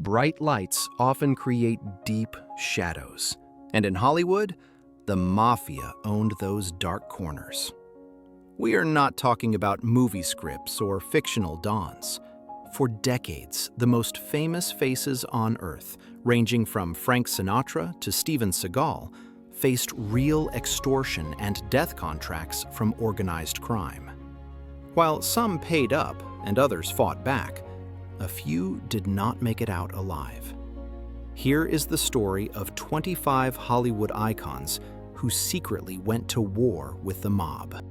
Bright lights often create deep shadows, and in Hollywood, the Mafia owned those dark corners. We are not talking about movie scripts or fictional dons. For decades, the most famous faces on Earth, ranging from Frank Sinatra to Steven Seagal, faced real extortion and death contracts from organized crime. While some paid up and others fought back, a few did not make it out alive. Here is the story of 25 Hollywood icons who secretly went to war with the mob.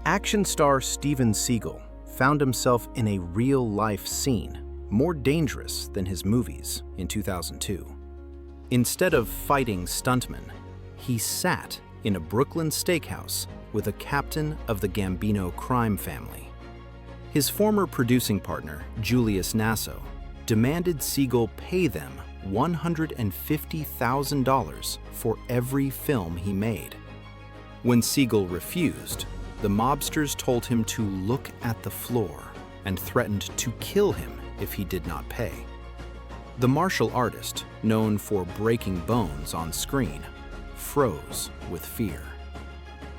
Action star Steven Seagal found himself in a real-life scene, more dangerous than his movies, in 2002. Instead of fighting stuntmen, he sat in a Brooklyn steakhouse with a captain of the Gambino crime family. His former producing partner, Julius Nasso, demanded Seagal pay them $150,000 for every film he made. When Seagal refused, the mobsters told him to look at the floor and threatened to kill him if he did not pay. The martial artist, known for breaking bones on screen, froze with fear.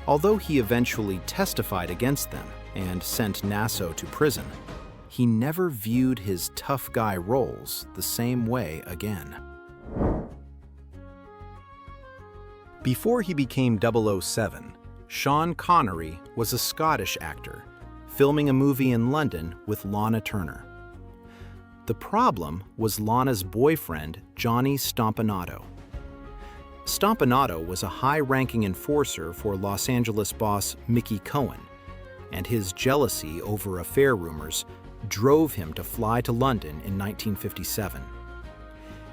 Although he eventually testified against them and sent Nasso to prison, he never viewed his tough guy roles the same way again. Before he became 007, Sean Connery was a Scottish actor, filming a movie in London with Lana Turner. The problem was Lana's boyfriend, Johnny Stompanato. Stompanato was a high-ranking enforcer for Los Angeles boss Mickey Cohen, and his jealousy over affair rumors drove him to fly to London in 1957.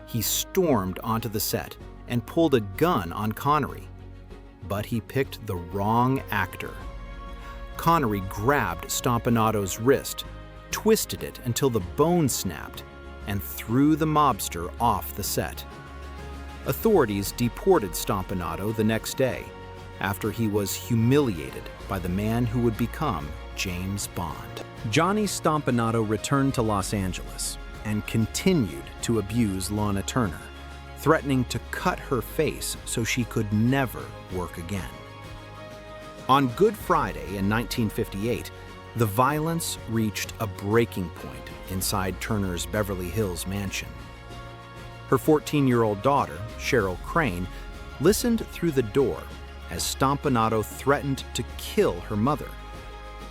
He stormed onto the set and pulled a gun on Connery, but he picked the wrong actor. Connery grabbed Stompanato's wrist, twisted it until the bone snapped, and threw the mobster off the set. Authorities deported Stompanato the next day, after he was humiliated by the man who would become James Bond. Johnny Stompanato returned to Los Angeles and continued to abuse Lana Turner, threatening to cut her face so she could never work again. On Good Friday in 1958, the violence reached a breaking point inside Turner's Beverly Hills mansion. Her 14-year-old daughter, Cheryl Crane, listened through the door as Stompanato threatened to kill her mother.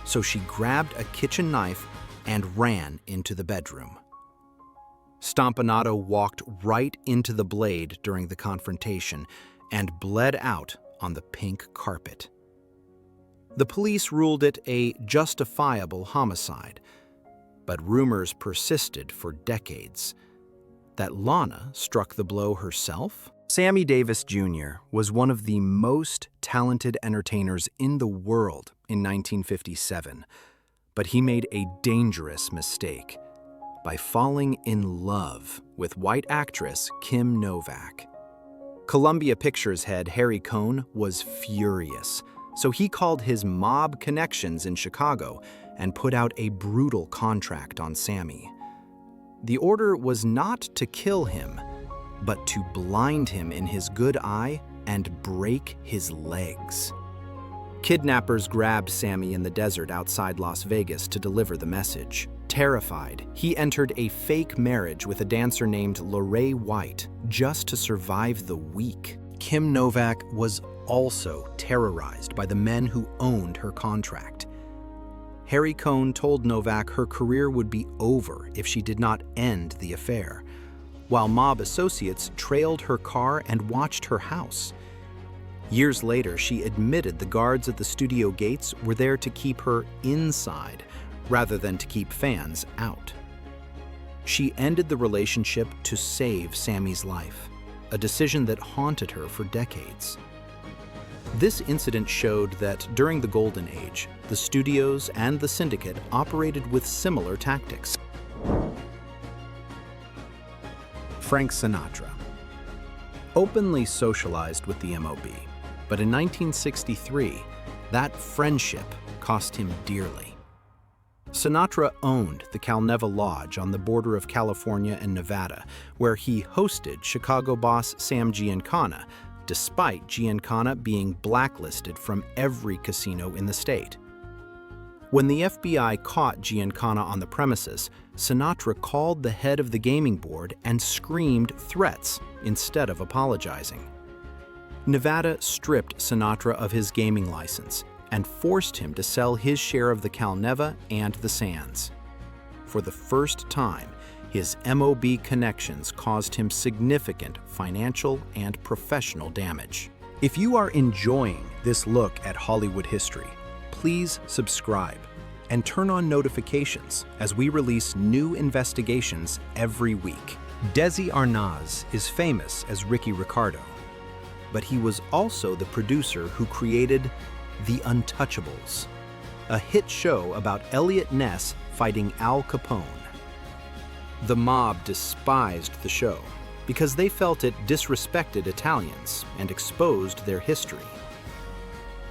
So she grabbed a kitchen knife and ran into the bedroom. Stompanato walked right into the blade during the confrontation and bled out on the pink carpet. The police ruled it a justifiable homicide, but rumors persisted for decades. That Lana struck the blow herself? Sammy Davis Jr. was one of the most talented entertainers in the world in 1957, but he made a dangerous mistake by falling in love with white actress Kim Novak. Columbia Pictures head Harry Cohn was furious, so he called his mob connections in Chicago and put out a brutal contract on Sammy. The order was not to kill him, but to blind him in his good eye and break his legs. Kidnappers grabbed Sammy in the desert outside Las Vegas to deliver the message. Terrified, he entered a fake marriage with a dancer named Lorraine White just to survive the week. Kim Novak was also terrorized by the men who owned her contract. Harry Cohn told Novak her career would be over if she did not end the affair, while mob associates trailed her car and watched her house. Years later, she admitted the guards at the studio gates were there to keep her inside rather than to keep fans out. She ended the relationship to save Sammy's life, a decision that haunted her for decades. This incident showed that during the Golden Age, the studios and the syndicate operated with similar tactics. Frank Sinatra. Openly socialized with the MOB, but in 1963, that friendship cost him dearly. Sinatra owned the Calneva Lodge on the border of California and Nevada, where he hosted Chicago boss Sam Giancana, despite Giancana being blacklisted from every casino in the state. When the FBI caught Giancana on the premises, Sinatra called the head of the gaming board and screamed threats instead of apologizing. Nevada stripped Sinatra of his gaming license and forced him to sell his share of the Calneva and the Sands. For the first time, his MOB connections caused him significant financial and professional damage. If you are enjoying this look at Hollywood history, please subscribe and turn on notifications as we release new investigations every week. Desi Arnaz is famous as Ricky Ricardo, but he was also the producer who created The Untouchables, a hit show about Elliot Ness fighting Al Capone. The mob despised the show because they felt it disrespected Italians and exposed their history.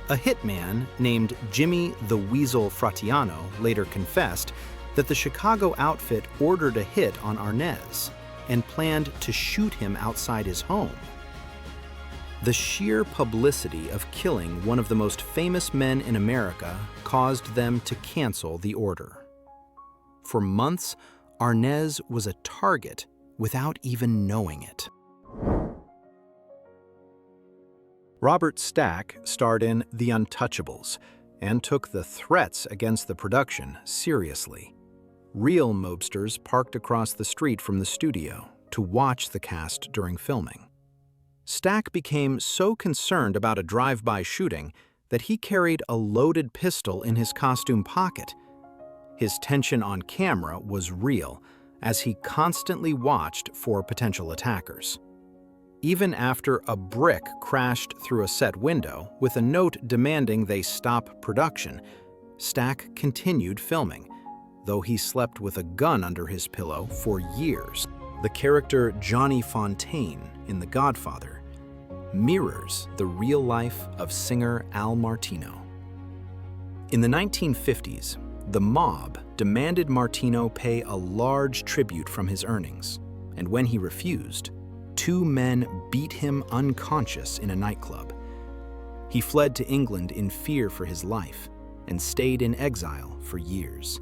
A hitman named Jimmy the Weasel Fratiano later confessed that the Chicago outfit ordered a hit on Arnaz and planned to shoot him outside his home. The sheer publicity of killing one of the most famous men in America caused them to cancel the order. For months, Arnaz was a target without even knowing it. Robert Stack starred in The Untouchables and took the threats against the production seriously. Real mobsters parked across the street from the studio to watch the cast during filming. Stack became so concerned about a drive-by shooting that he carried a loaded pistol in his costume pocket. His tension on camera was real, as he constantly watched for potential attackers. Even after a brick crashed through a set window with a note demanding they stop production, Stack continued filming, though he slept with a gun under his pillow for years. The character Johnny Fontaine in The Godfather mirrors the real life of singer Al Martino. In the 1950s, the mob demanded Martino pay a large tribute from his earnings, and when he refused, two men beat him unconscious in a nightclub. He fled to England in fear for his life and stayed in exile for years.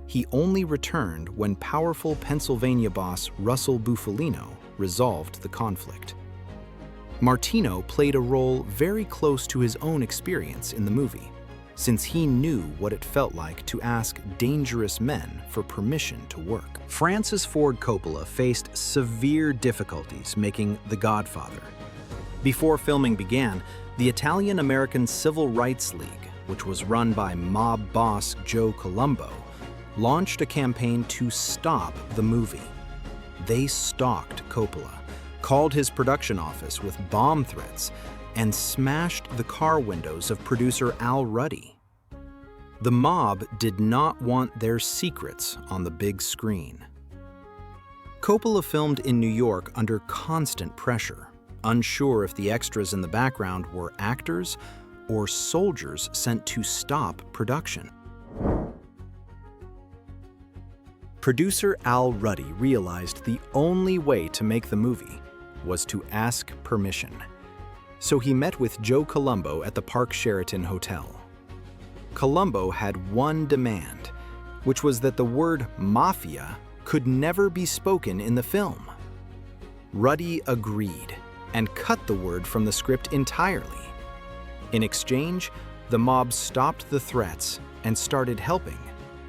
He only returned when powerful Pennsylvania boss Russell Bufalino resolved the conflict. Martino played a role very close to his own experience in the movie, since he knew what it felt like to ask dangerous men for permission to work. Francis Ford Coppola faced severe difficulties making The Godfather. Before filming began, the Italian-American Civil Rights League, which was run by mob boss Joe Colombo, launched a campaign to stop the movie. They stalked Coppola, called his production office with bomb threats, and smashed the car windows of producer Al Ruddy. The mob did not want their secrets on the big screen. Coppola filmed in New York under constant pressure, unsure if the extras in the background were actors or soldiers sent to stop production. Producer Al Ruddy realized the only way to make the movie was to ask permission. So he met with Joe Colombo at the Park Sheraton Hotel. Colombo had one demand, which was that the word Mafia could never be spoken in the film. Ruddy agreed and cut the word from the script entirely. In exchange, the mob stopped the threats and started helping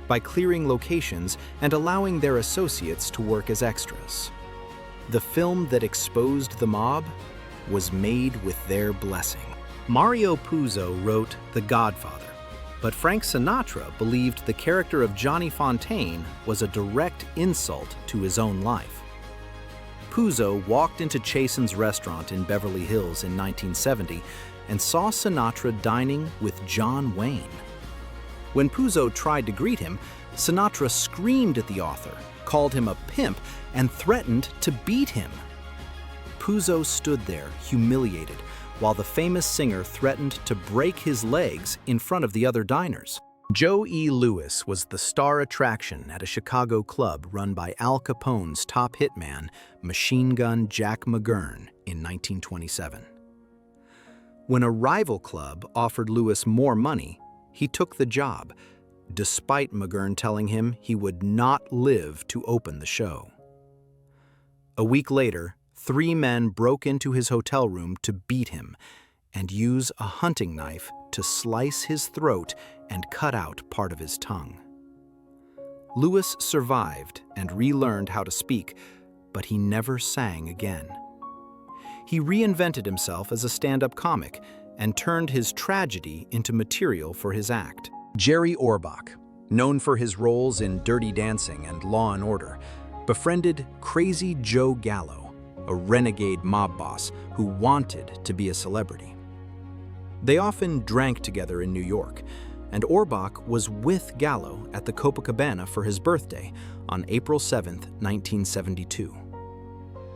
by clearing locations and allowing their associates to work as extras. The film that exposed the mob was made with their blessing. Mario Puzo wrote The Godfather, but Frank Sinatra believed the character of Johnny Fontaine was a direct insult to his own life. Puzo walked into Chasen's restaurant in Beverly Hills in 1970 and saw Sinatra dining with John Wayne. When Puzo tried to greet him, Sinatra screamed at the author, called him a pimp, and threatened to beat him. Puzo stood there, humiliated, while the famous singer threatened to break his legs in front of the other diners. Joe E. Louis was the star attraction at a Chicago club run by Al Capone's top hitman, Machine Gun Jack McGurn, in 1927. When a rival club offered Louis more money, he took the job, despite McGurn telling him he would not live to open the show. A week later, 3 men broke into his hotel room to beat him and use a hunting knife to slice his throat and cut out part of his tongue. Louis survived and relearned how to speak, but he never sang again. He reinvented himself as a stand-up comic and turned his tragedy into material for his act. Jerry Orbach, known for his roles in Dirty Dancing and Law and Order, befriended Crazy Joe Gallo, a renegade mob boss who wanted to be a celebrity. They often drank together in New York, and Orbach was with Gallo at the Copacabana for his birthday on April 7, 1972.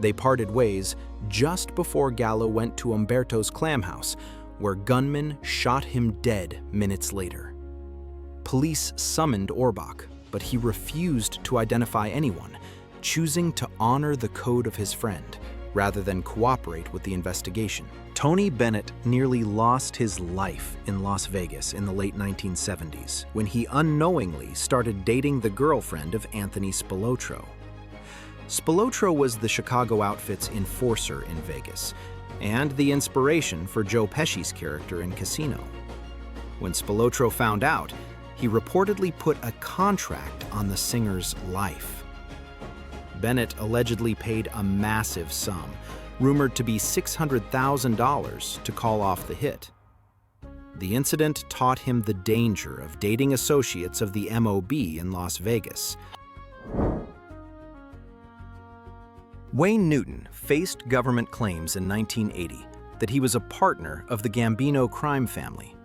They parted ways just before Gallo went to Umberto's Clam House, where gunmen shot him dead minutes later. Police summoned Orbach, but he refused to identify anyone, choosing to honor the code of his friend rather than cooperate with the investigation. Tony Bennett nearly lost his life in Las Vegas in the late 1970s when he unknowingly started dating the girlfriend of Anthony Spilotro. Spilotro was the Chicago outfit's enforcer in Vegas and the inspiration for Joe Pesci's character in Casino. When Spilotro found out, he reportedly put a contract on the singer's life. Bennett allegedly paid a massive sum, rumored to be $600,000, to call off the hit. The incident taught him the danger of dating associates of the MOB in Las Vegas. Wayne Newton faced government claims in 1980 that he was a partner of the Gambino crime family.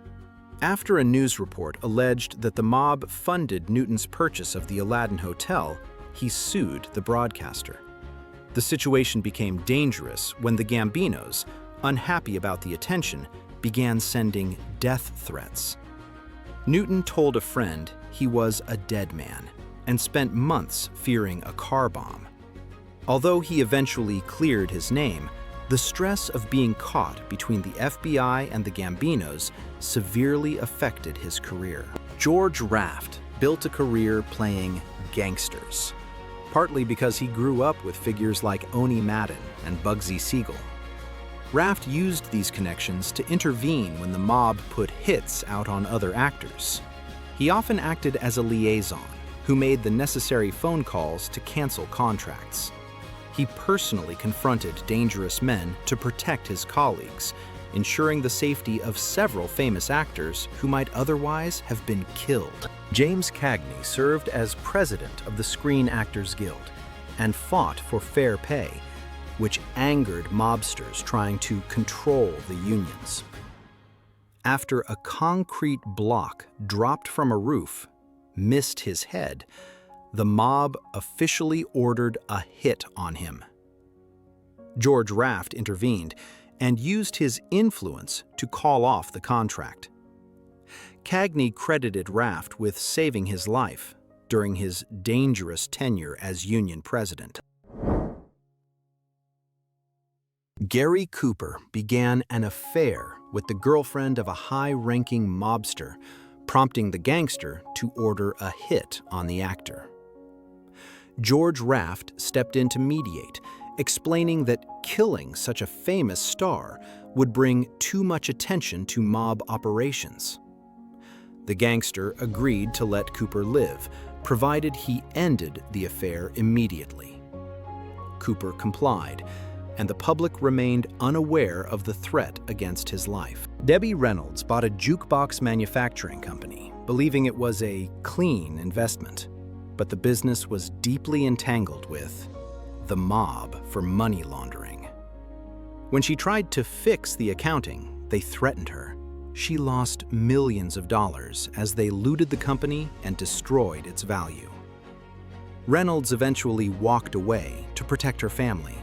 After a news report alleged that the mob funded Newton's purchase of the Aladdin Hotel, he sued the broadcaster. The situation became dangerous when the Gambinos, unhappy about the attention, began sending death threats. Newton told a friend he was a dead man and spent months fearing a car bomb. Although he eventually cleared his name, the stress of being caught between the FBI and the Gambinos severely affected his career. George Raft built a career playing gangsters, partly because he grew up with figures like Oni Madden and Bugsy Siegel. Raft used these connections to intervene when the mob put hits out on other actors. He often acted as a liaison who made the necessary phone calls to cancel contracts. He personally confronted dangerous men to protect his colleagues, ensuring the safety of several famous actors who might otherwise have been killed. James Cagney served as president of the Screen Actors Guild and fought for fair pay, which angered mobsters trying to control the unions. After a concrete block dropped from a roof missed his head, the mob officially ordered a hit on him. George Raft intervened and used his influence to call off the contract. Cagney credited Raft with saving his life during his dangerous tenure as union president. Gary Cooper began an affair with the girlfriend of a high-ranking mobster, prompting the gangster to order a hit on the actor. George Raft stepped in to mediate, explaining that killing such a famous star would bring too much attention to mob operations. The gangster agreed to let Cooper live, provided he ended the affair immediately. Cooper complied, and the public remained unaware of the threat against his life. Debbie Reynolds bought a jukebox manufacturing company, believing it was a clean investment, but the business was deeply entangled with the mob for money laundering. When she tried to fix the accounting, they threatened her. She lost millions of dollars as they looted the company and destroyed its value. Reynolds eventually walked away to protect her family,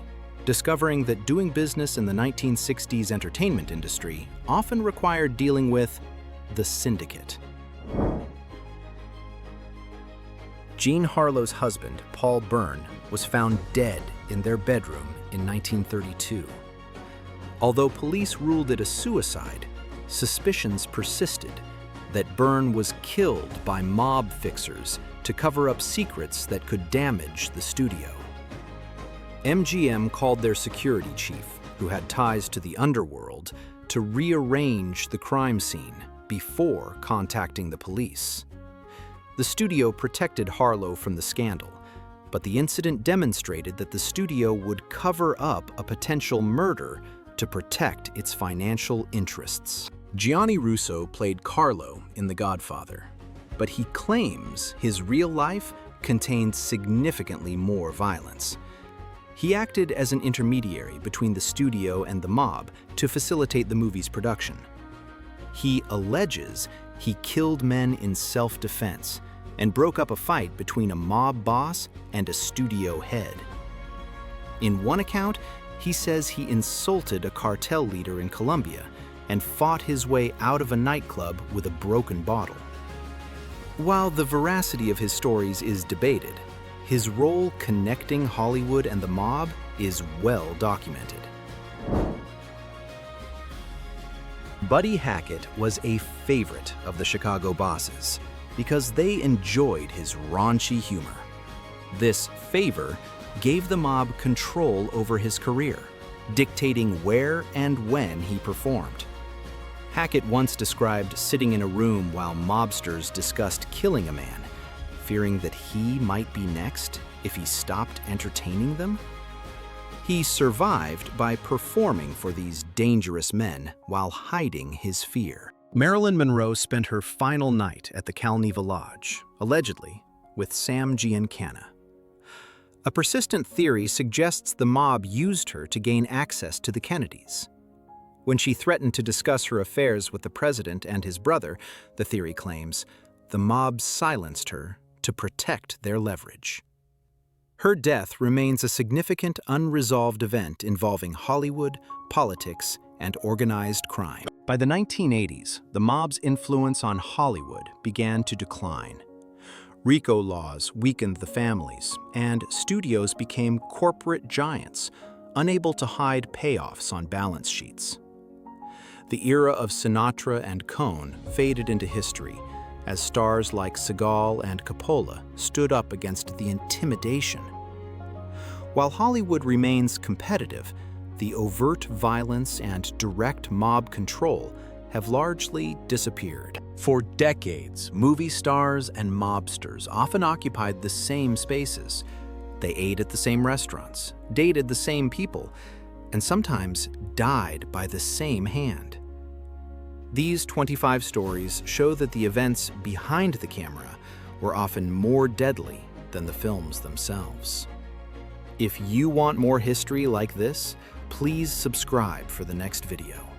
discovering that doing business in the 1960s entertainment industry often required dealing with the syndicate. Jean Harlow's husband, Paul Byrne, was found dead in their bedroom in 1932. Although police ruled it a suicide, suspicions persisted that Byrne was killed by mob fixers to cover up secrets that could damage the studio. MGM called their security chief, who had ties to the Underworld, to rearrange the crime scene before contacting the police. The studio protected Harlow from the scandal, but the incident demonstrated that the studio would cover up a potential murder to protect its financial interests. Gianni Russo played Carlo in The Godfather, but he claims his real life contained significantly more violence. He acted as an intermediary between the studio and the mob to facilitate the movie's production. He alleges he killed men in self-defense and broke up a fight between a mob boss and a studio head. In one account, he says he insulted a cartel leader in Colombia and fought his way out of a nightclub with a broken bottle. While the veracity of his stories is debated, his role connecting Hollywood and the mob is well documented. Buddy Hackett was a favorite of the Chicago bosses because they enjoyed his raunchy humor. This favor gave the mob control over his career, dictating where and when he performed. Hackett once described sitting in a room while mobsters discussed killing a man, fearing that he might be next if he stopped entertaining them. He survived by performing for these dangerous men while hiding his fear. Marilyn Monroe spent her final night at the Cagney Lodge, allegedly, with Sam Giancana. A persistent theory suggests the mob used her to gain access to the Kennedys. When she threatened to discuss her affairs with the president and his brother, the theory claims, the mob silenced her to protect their leverage. Her death remains a significant unresolved event involving Hollywood, politics, and organized crime. By the 1980s, the mob's influence on Hollywood began to decline. RICO laws weakened the families, and studios became corporate giants, unable to hide payoffs on balance sheets. The era of Sinatra and Cohn faded into history as stars like Seagal and Coppola stood up against the intimidation. While Hollywood remains competitive, the overt violence and direct mob control have largely disappeared. For decades, movie stars and mobsters often occupied the same spaces. They ate at the same restaurants, dated the same people, and sometimes died by the same hand. These 25 stories show that the events behind the camera were often more deadly than the films themselves. If you want more history like this, please subscribe for the next video.